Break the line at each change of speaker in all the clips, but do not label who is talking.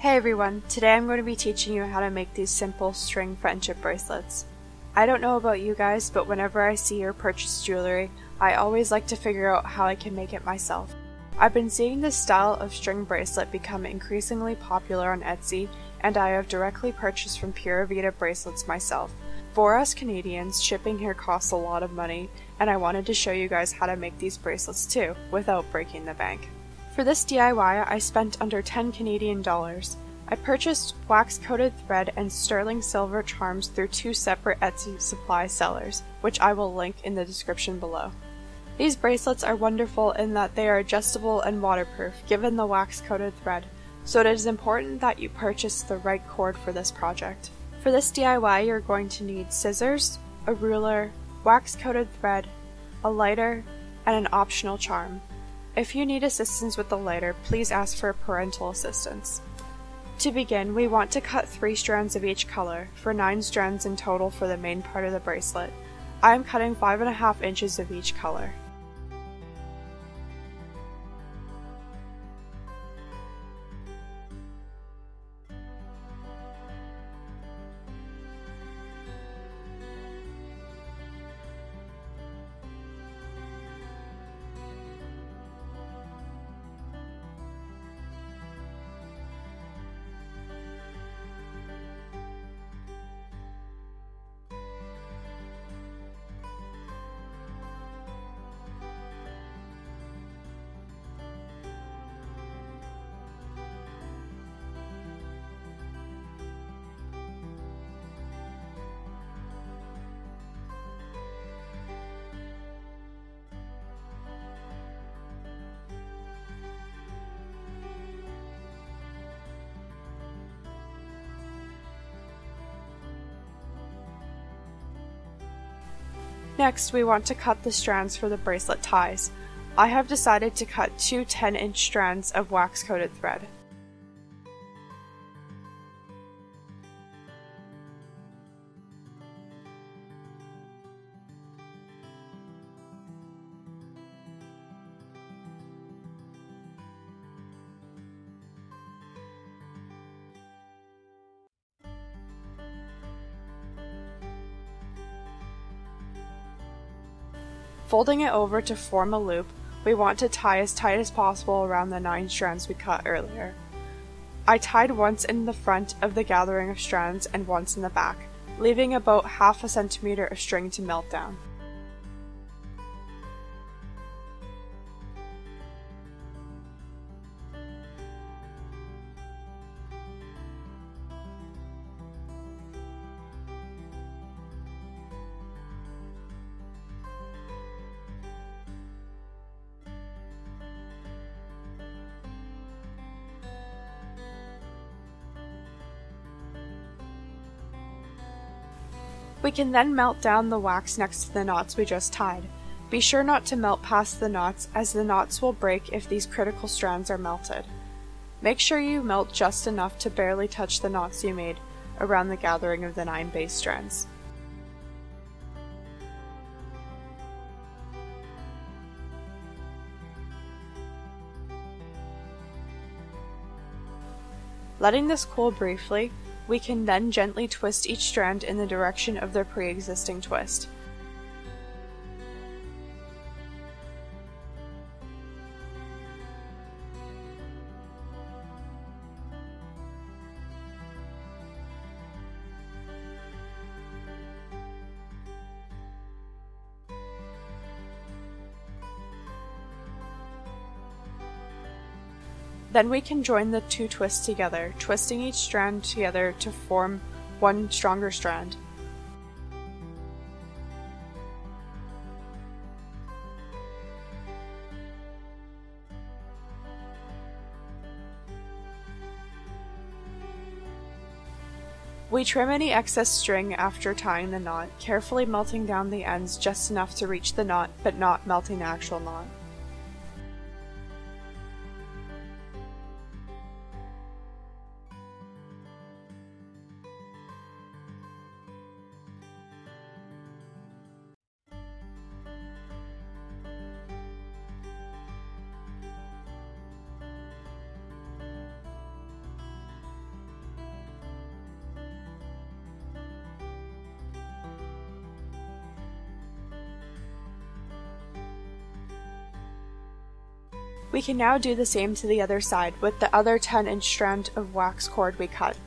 Hey everyone, today I'm going to be teaching you how to make these simple string friendship bracelets. I don't know about you guys, but whenever I see or purchase jewelry, I always like to figure out how I can make it myself. I've been seeing this style of string bracelet become increasingly popular on Etsy, and I have directly purchased from Pura Vida Bracelets myself. For us Canadians, shipping here costs a lot of money, and I wanted to show you guys how to make these bracelets too, without breaking the bank. For this DIY, I spent under 10 Canadian dollars. I purchased wax-coated thread and sterling silver charms through two separate Etsy supply sellers, which I will link in the description below. These bracelets are wonderful in that they are adjustable and waterproof given the wax-coated thread, so it is important that you purchase the right cord for this project. For this DIY, you're going to need scissors, a ruler, wax-coated thread, a lighter, and an optional charm. If you need assistance with the lighter, please ask for parental assistance. To begin, we want to cut 3 strands of each color, for 9 strands in total for the main part of the bracelet. I am cutting 5.5 inches of each color. Next, we want to cut the strands for the bracelet ties. I have decided to cut 2 10-inch strands of wax-coated thread. Folding it over to form a loop, we want to tie as tight as possible around the 9 strands we cut earlier. I tied once in the front of the gathering of strands and once in the back, leaving about half a centimeter of string to melt down. We can then melt down the wax next to the knots we just tied. Be sure not to melt past the knots, as the knots will break if these critical strands are melted. Make sure you melt just enough to barely touch the knots you made around the gathering of the 9 base strands. Letting this cool briefly, we can then gently twist each strand in the direction of their pre-existing twist. Then we can join the 2 twists together, twisting each strand together to form one stronger strand. We trim any excess string after tying the knot, carefully melting down the ends just enough to reach the knot, but not melting the actual knot. We can now do the same to the other side with the other 10-inch strand of wax cord we cut.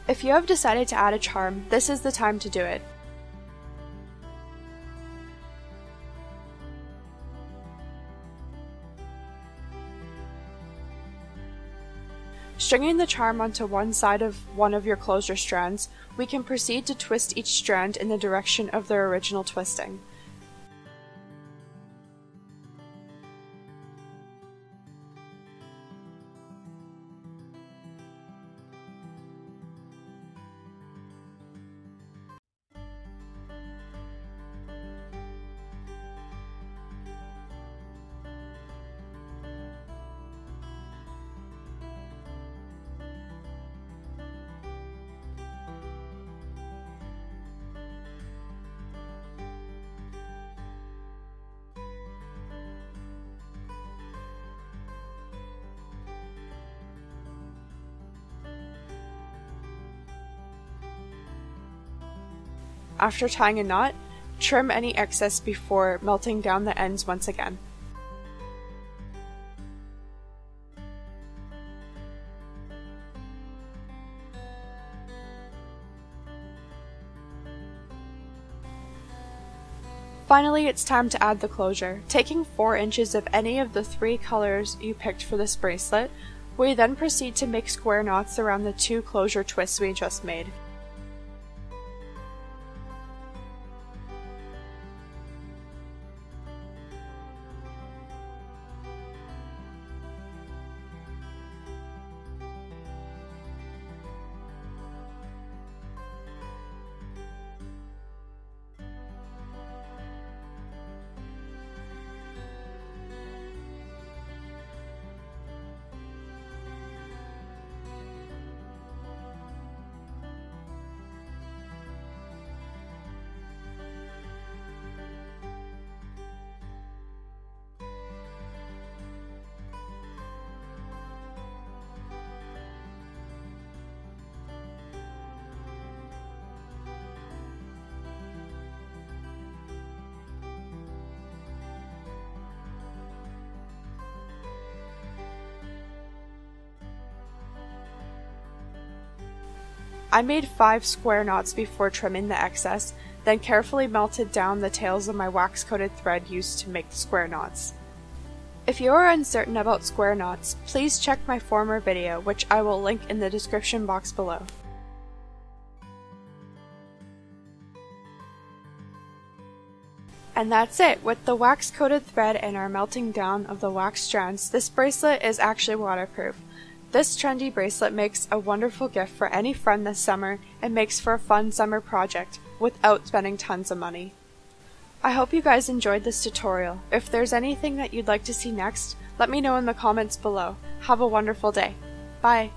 If you have decided to add a charm, this is the time to do it. Stringing the charm onto one side of one of your closure strands, we can proceed to twist each strand in the direction of their original twisting. After tying a knot, trim any excess before melting down the ends once again. Finally, it's time to add the closure. Taking 4 inches of any of the 3 colors you picked for this bracelet, we then proceed to make square knots around the 2 closure twists we just made. I made 5 square knots before trimming the excess, then carefully melted down the tails of my wax-coated thread used to make the square knots. If you are uncertain about square knots, please check my former video, which I will link in the description box below. And that's it! With the wax-coated thread and our melting down of the wax strands, this bracelet is actually waterproof. This trendy bracelet makes a wonderful gift for any friend this summer and makes for a fun summer project without spending tons of money. I hope you guys enjoyed this tutorial. If there's anything that you'd like to see next, let me know in the comments below. Have a wonderful day. Bye!